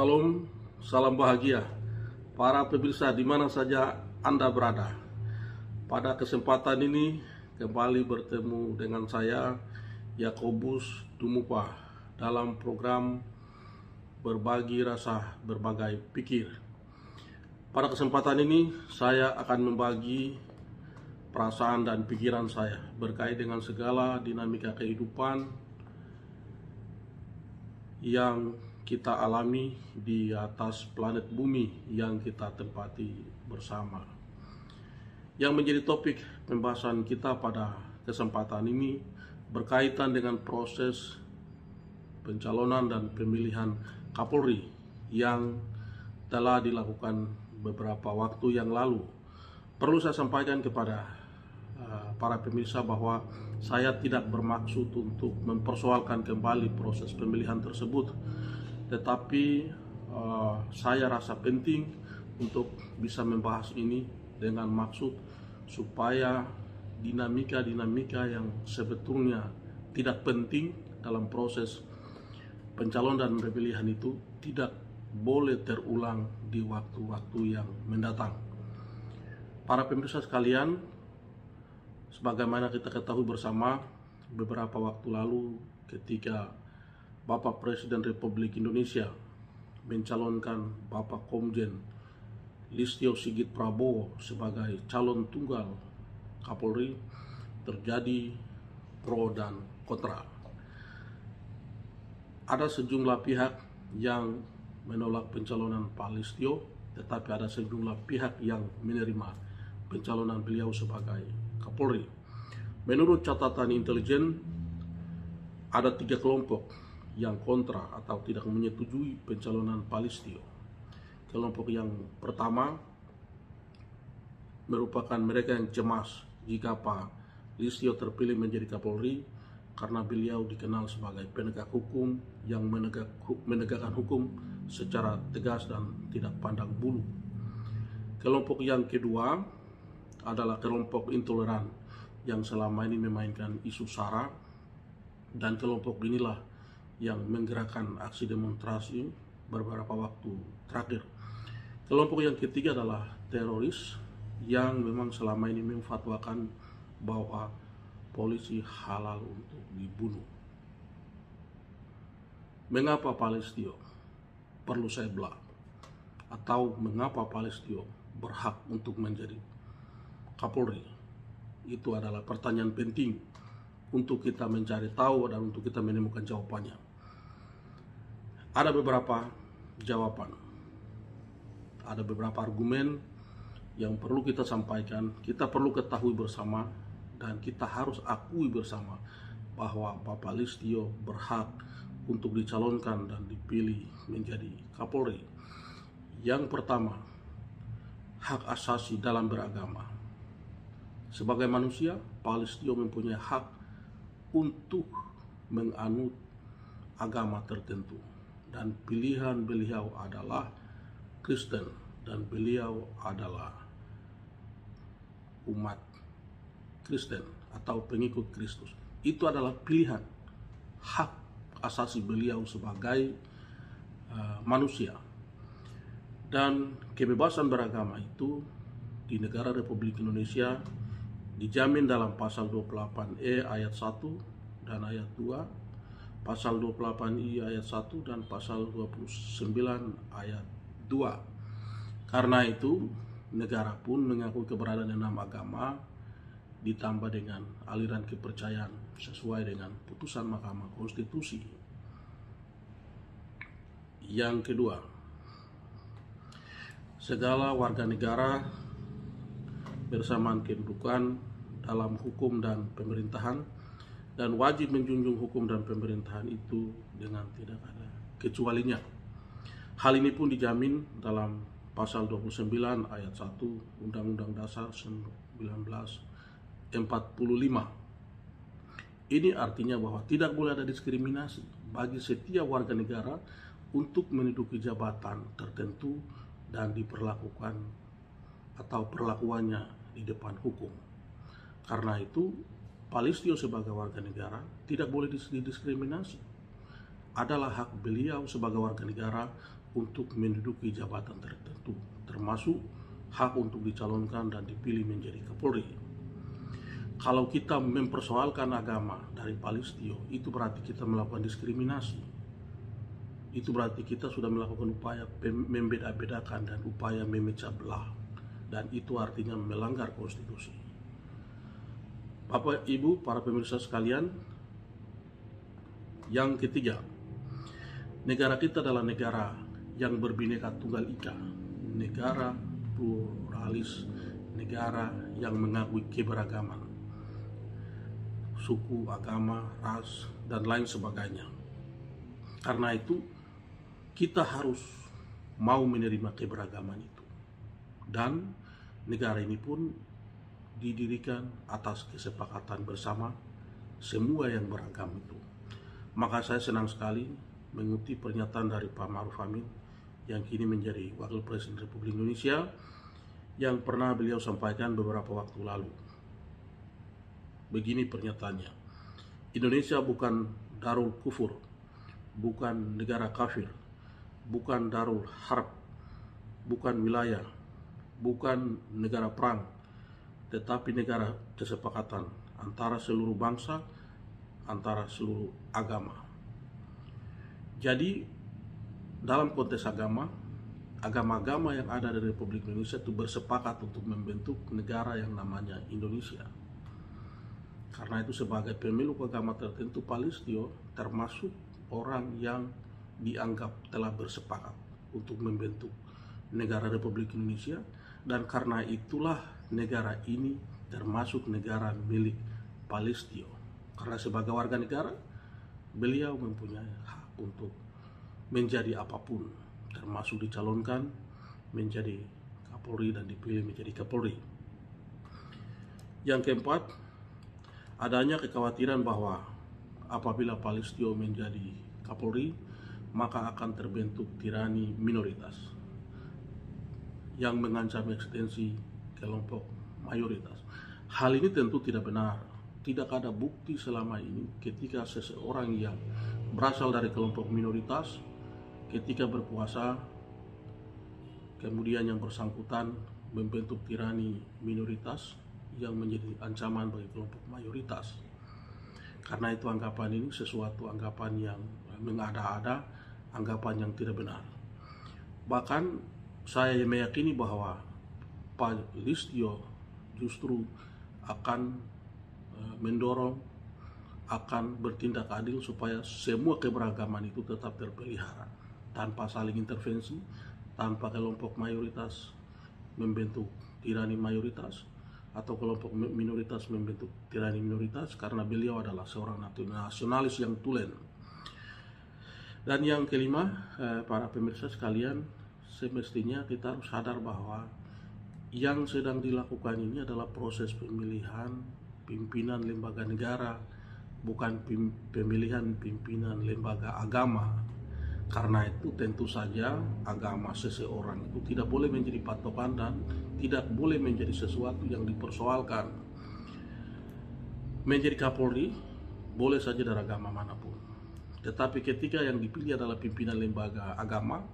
Salam, salam bahagia para pemirsa di mana saja Anda berada. Pada kesempatan ini kembali bertemu dengan saya Yakobus Dumupa dalam program Berbagi Rasa Berbagai Pikir. Pada kesempatan ini saya akan membagi perasaan dan pikiran saya berkait dengan segala dinamika kehidupan yang kita alami di atas planet bumi yang kita tempati bersama. Yang menjadi topik pembahasan kita pada kesempatan ini berkaitan dengan proses pencalonan dan pemilihan Kapolri yang telah dilakukan beberapa waktu yang lalu. Perlu saya sampaikan kepada para pemirsa bahwa saya tidak bermaksud untuk mempersoalkan kembali proses pemilihan tersebut, tetapi saya rasa penting untuk bisa membahas ini dengan maksud supaya dinamika-dinamika yang sebetulnya tidak penting dalam proses pencalonan dan pemilihan itu tidak boleh terulang di waktu-waktu yang mendatang. Para pemirsa sekalian, sebagaimana kita ketahui bersama, beberapa waktu lalu ketika Bapak Presiden Republik Indonesia mencalonkan Bapak Komjen Listio Sigit Prabowo sebagai calon tunggal Kapolri, terjadi pro dan kontra. Ada sejumlah pihak yang menolak pencalonan Pak Listio, tetapi ada sejumlah pihak yang menerima pencalonan beliau sebagai Kapolri. Menurut catatan intelijen, ada 3 kelompok yang kontra atau tidak menyetujui pencalonan Pak Listio. Kelompok yang pertama merupakan mereka yang cemas jika Pak Listio terpilih menjadi Kapolri karena beliau dikenal sebagai penegak hukum yang menegakkan hukum secara tegas dan tidak pandang bulu. Kelompok yang kedua adalah kelompok intoleran yang selama ini memainkan isu SARA, dan kelompok inilah yang menggerakkan aksi demonstrasi beberapa waktu terakhir. Kelompok yang ketiga adalah teroris yang memang selama ini memfatwakan bahwa polisi halal untuk dibunuh. Mengapa Pak Listio perlu saya belah? Atau mengapa Pak Listio berhak untuk menjadi Kapolri? Itu adalah pertanyaan penting untuk kita mencari tahu dan untuk kita menemukan jawabannya. Ada beberapa jawaban, ada beberapa argumen yang perlu kita sampaikan, kita perlu ketahui bersama, dan kita harus akui bersama bahwa Bapak Listio berhak untuk dicalonkan dan dipilih menjadi Kapolri. Yang pertama, hak asasi dalam beragama. Sebagai manusia, Pak Listio mempunyai hak untuk menganut agama tertentu, dan pilihan beliau adalah Kristen dan beliau adalah umat Kristen atau pengikut Kristus. Itu adalah pilihan, hak asasi beliau sebagai manusia. Dan kebebasan beragama itu di negara Republik Indonesia dijamin dalam pasal 28E ayat 1 dan ayat 2, pasal 28I ayat 1 dan pasal 29 ayat 2. Karena itu negara pun mengakui keberadaan 6 agama ditambah dengan aliran kepercayaan sesuai dengan putusan Mahkamah Konstitusi. Yang kedua, segala warga negara bersamaan kedudukan dalam hukum dan pemerintahan dan wajib menjunjung hukum dan pemerintahan itu dengan tidak ada kecualinya. Hal ini pun dijamin dalam pasal 29 ayat 1 Undang-Undang Dasar 1945. Ini artinya bahwa tidak boleh ada diskriminasi bagi setiap warga negara untuk menduduki jabatan tertentu dan diperlakukan atau perlakuannya di depan hukum. Karena itu Pak Listio sebagai warga negara tidak boleh didiskriminasi. Adalah hak beliau sebagai warga negara untuk menduduki jabatan tertentu, termasuk hak untuk dicalonkan dan dipilih menjadi Kapolri. Kalau kita mempersoalkan agama dari Palestio, itu berarti kita melakukan diskriminasi. Itu berarti kita sudah melakukan upaya membeda-bedakan dan upaya memecah belah. Dan itu artinya melanggar konstitusi. Bapak, Ibu, para pemirsa sekalian, yang ketiga, negara kita adalah negara yang berbineka tunggal ika, negara pluralis, negara yang mengakui keberagaman suku, agama, ras, dan lain sebagainya. Karena itu, kita harus mau menerima keberagaman itu. Dan negara ini pun didirikan atas kesepakatan bersama semua yang beragam itu. Maka saya senang sekali mengutip pernyataan dari Pak Ma'ruf Amin yang kini menjadi Wakil Presiden Republik Indonesia, yang pernah beliau sampaikan beberapa waktu lalu. Begini pernyataannya, Indonesia bukan darul kufur, bukan negara kafir, bukan darul harb, bukan wilayah, bukan negara perang, tetapi negara kesepakatan antara seluruh bangsa, antara seluruh agama. Jadi dalam konteks agama-agama yang ada di Republik Indonesia itu bersepakat untuk membentuk negara yang namanya Indonesia. Karena itu sebagai pemeluk agama tertentu, Palestio termasuk orang yang dianggap telah bersepakat untuk membentuk negara Republik Indonesia, dan karena itulah negara ini termasuk negara milik Palestio. Karena sebagai warga negara, beliau mempunyai hak untuk menjadi apapun, termasuk dicalonkan menjadi Kapolri dan dipilih menjadi Kapolri. Yang keempat, adanya kekhawatiran bahwa apabila Palestio menjadi Kapolri, maka akan terbentuk tirani minoritas yang mengancam eksistensi kelompok mayoritas. Hal ini tentu tidak benar. Tidak ada bukti selama ini ketika seseorang yang berasal dari kelompok minoritas ketika berkuasa, kemudian yang bersangkutan membentuk tirani minoritas yang menjadi ancaman bagi kelompok mayoritas. Karena itu anggapan ini sesuatu anggapan yang mengada-ada, anggapan yang tidak benar. Bahkan saya meyakini bahwa Palestio justru akan mendorong, akan bertindak adil supaya semua keberagaman itu tetap terpelihara tanpa saling intervensi, tanpa kelompok mayoritas membentuk tirani mayoritas atau kelompok minoritas membentuk tirani minoritas, karena beliau adalah seorang nasionalis yang tulen. Dan yang kelima, para pemirsa sekalian, semestinya kita harus sadar bahwa yang sedang dilakukan ini adalah proses pemilihan pimpinan lembaga negara, bukan pemilihan pimpinan lembaga agama. Karena itu tentu saja agama seseorang itu tidak boleh menjadi patokan dan tidak boleh menjadi sesuatu yang dipersoalkan. Menjadi Kapolri boleh saja dari agama manapun, tetapi ketika yang dipilih adalah pimpinan lembaga agama,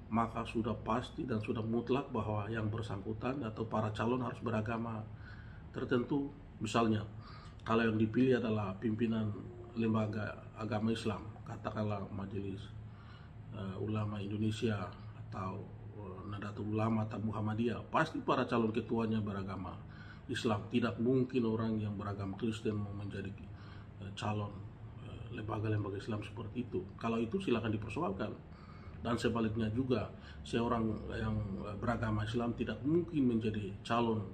maka sudah pasti dan sudah mutlak bahwa yang bersangkutan atau para calon harus beragama tertentu. Misalnya, kalau yang dipilih adalah pimpinan lembaga agama Islam, katakanlah Majelis Ulama Indonesia atau Nahdlatul Ulama atau Muhammadiyah, pasti para calon ketuanya beragama Islam. Tidak mungkin orang yang beragama Kristen mau menjadi calon lembaga-lembaga Islam seperti itu. Kalau itu silakan dipersoalkan. Dan sebaliknya juga, seorang yang beragama Islam tidak mungkin menjadi calon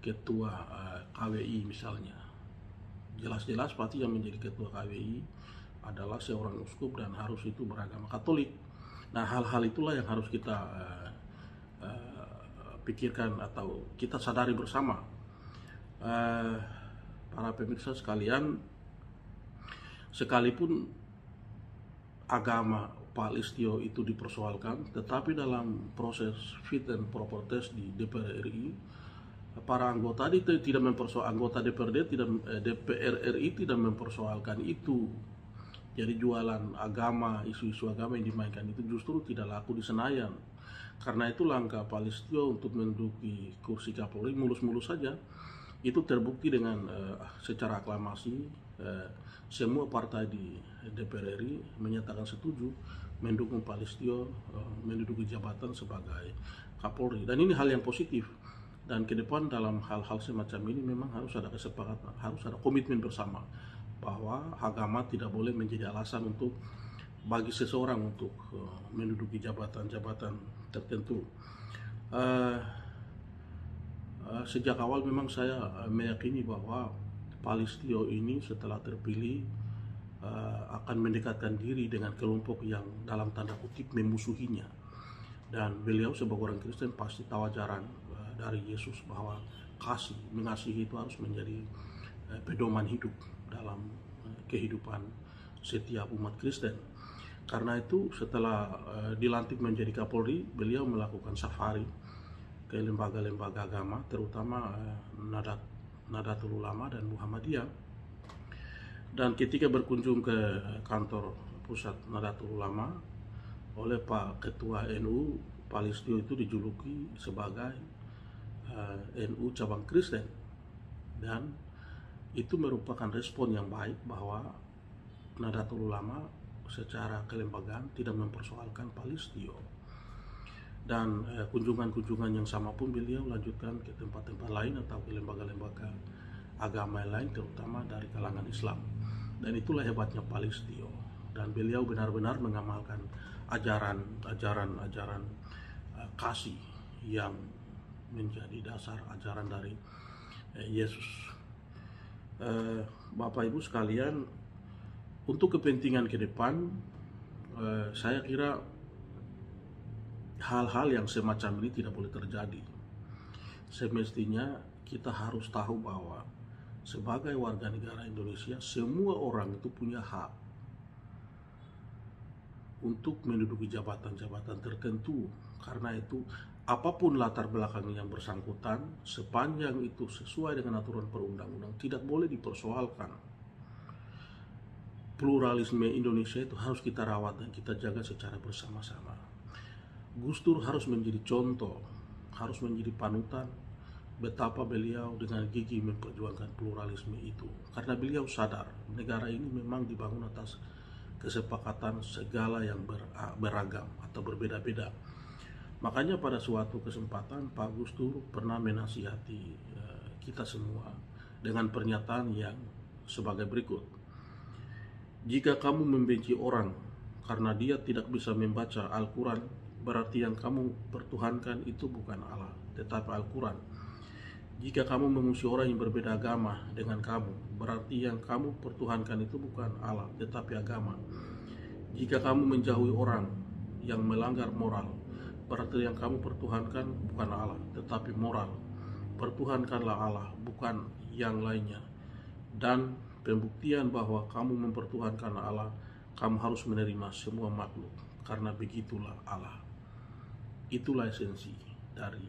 ketua KWI misalnya. Jelas-jelas pasti yang menjadi ketua KWI adalah seorang uskup dan harus itu beragama Katolik. Nah, hal-hal itulah yang harus kita pikirkan atau kita sadari bersama. Para pemirsa sekalian, sekalipun agama Palestio itu dipersoalkan, tetapi dalam proses fit and proper test di DPR RI, para anggota DPR RI tidak mempersoalkan itu. Jadi jualan agama, isu-isu agama yang dimainkan itu justru tidak laku di Senayan. Karena itu langkah Pak Listio untuk menduduki kursi Kapolri mulus-mulus saja. Itu terbukti dengan secara aklamasi semua partai di DPR RI menyatakan setuju mendukung Pak Listio menduduki jabatan sebagai Kapolri. Dan ini hal yang positif. Dan ke depan dalam hal-hal semacam ini memang harus ada kesepakatan, harus ada komitmen bersama bahwa agama tidak boleh menjadi alasan untuk bagi seseorang untuk menduduki jabatan-jabatan tertentu. Sejak awal memang saya meyakini bahwa Pak Listio ini setelah terpilih akan mendekatkan diri dengan kelompok yang dalam tanda kutip memusuhinya. Dan beliau sebagai orang Kristen pasti tahu ajaran dari Yesus bahwa mengasihi itu harus menjadi pedoman hidup dalam kehidupan setiap umat Kristen. Karena itu setelah dilantik menjadi Kapolri, beliau melakukan safari ke lembaga-lembaga agama, terutama Nahdlatul Ulama dan Muhammadiyah. Dan ketika berkunjung ke kantor pusat Nahdlatul Ulama oleh Pak Ketua NU, Pak Listio itu dijuluki sebagai NU cabang Kristen. Dan itu merupakan respon yang baik bahwa Nahdlatul Ulama secara kelembagaan tidak mempersoalkan Pak Listio. Dan kunjungan-kunjungan yang sama pun beliau lanjutkan ke tempat-tempat lain atau ke lembaga-lembaga agama lain, terutama dari kalangan Islam. Dan itulah hebatnya Pak Listio. Dan beliau benar-benar mengamalkan ajaran kasih yang menjadi dasar ajaran dari Yesus. Bapak Ibu sekalian, untuk kepentingan ke depan, saya kira hal-hal yang semacam ini tidak boleh terjadi. Semestinya kita harus tahu bahwa sebagai warga negara Indonesia, semua orang itu punya hak untuk menduduki jabatan-jabatan tertentu. Karena itu apapun latar belakang yang bersangkutan, sepanjang itu sesuai dengan aturan perundang-undang, tidak boleh dipersoalkan. Pluralisme Indonesia itu harus kita rawat dan kita jaga secara bersama-sama. Gus Dur harus menjadi contoh, harus menjadi panutan betapa beliau dengan gigih memperjuangkan pluralisme itu. Karena beliau sadar negara ini memang dibangun atas kesepakatan segala yang beragam atau berbeda-beda. Makanya pada suatu kesempatan Pak Gus Dur pernah menasihati kita semua dengan pernyataan yang sebagai berikut. Jika kamu membenci orang karena dia tidak bisa membaca Al-Quran, berarti yang kamu pertuhankan itu bukan Allah, tetapi Al-Quran. Jika kamu memusuhi orang yang berbeda agama dengan kamu, berarti yang kamu pertuhankan itu bukan Allah, tetapi agama. Jika kamu menjauhi orang yang melanggar moral, berarti yang kamu pertuhankan bukan Allah, tetapi moral. Pertuhankanlah Allah, bukan yang lainnya. Dan pembuktian bahwa kamu mempertuhankan Allah, kamu harus menerima semua makhluk, karena begitulah Allah. Itulah esensi dari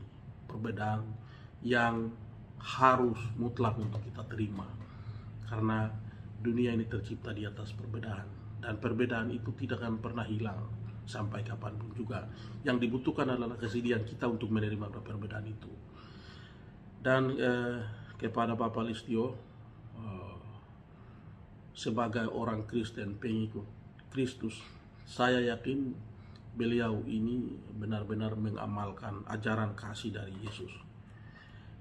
perbedaan yang harus mutlak untuk kita terima, karena dunia ini tercipta di atas perbedaan, dan perbedaan itu tidak akan pernah hilang sampai kapanpun juga. Yang dibutuhkan adalah kesediaan kita untuk menerima perbedaan itu. Dan kepada Bapak Listio, sebagai orang Kristen pengikut Kristus, saya yakin beliau ini benar-benar mengamalkan ajaran kasih dari Yesus.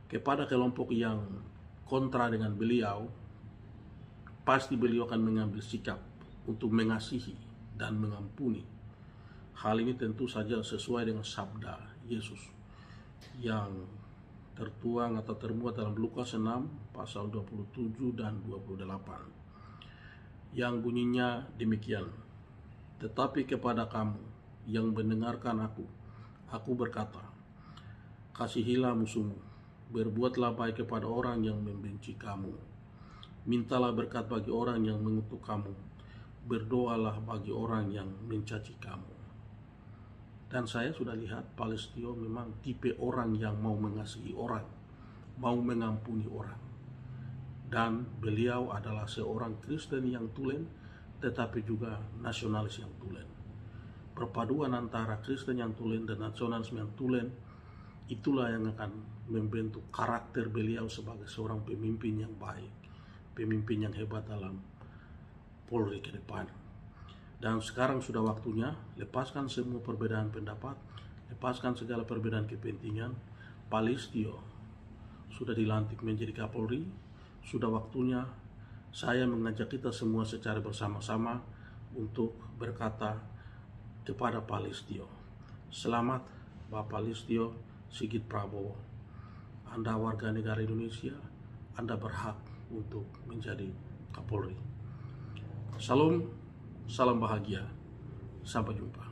Kepada kelompok yang kontra dengan beliau, pasti beliau akan mengambil sikap untuk mengasihi dan mengampuni. Hal ini tentu saja sesuai dengan sabda Yesus yang tertuang atau termuat dalam Lukas 6 pasal 27 dan 28, yang bunyinya demikian. Tetapi kepada kamu yang mendengarkan aku berkata, kasihilah musuhmu, berbuatlah baik kepada orang yang membenci kamu, mintalah berkat bagi orang yang mengutuk kamu, berdoalah bagi orang yang mencaci kamu. Dan saya sudah lihat Pak Listio memang tipe orang yang mau mengasihi orang, mau mengampuni orang. Dan beliau adalah seorang Kristen yang tulen, tetapi juga nasionalis yang tulen. Perpaduan antara Kristen yang tulen dan nasionalisme yang tulen, itulah yang akan membentuk karakter beliau sebagai seorang pemimpin yang baik, pemimpin yang hebat dalam Polri ke depan. Dan sekarang sudah waktunya, lepaskan semua perbedaan pendapat, lepaskan segala perbedaan kepentingan. Pak Listio sudah dilantik menjadi Kapolri. Sudah waktunya saya mengajak kita semua secara bersama-sama untuk berkata kepada Pak Listio, selamat Bapak Listio Sigit Prabowo. Anda warga negara Indonesia, Anda berhak untuk menjadi Kapolri. Salam, salam bahagia, sampai jumpa.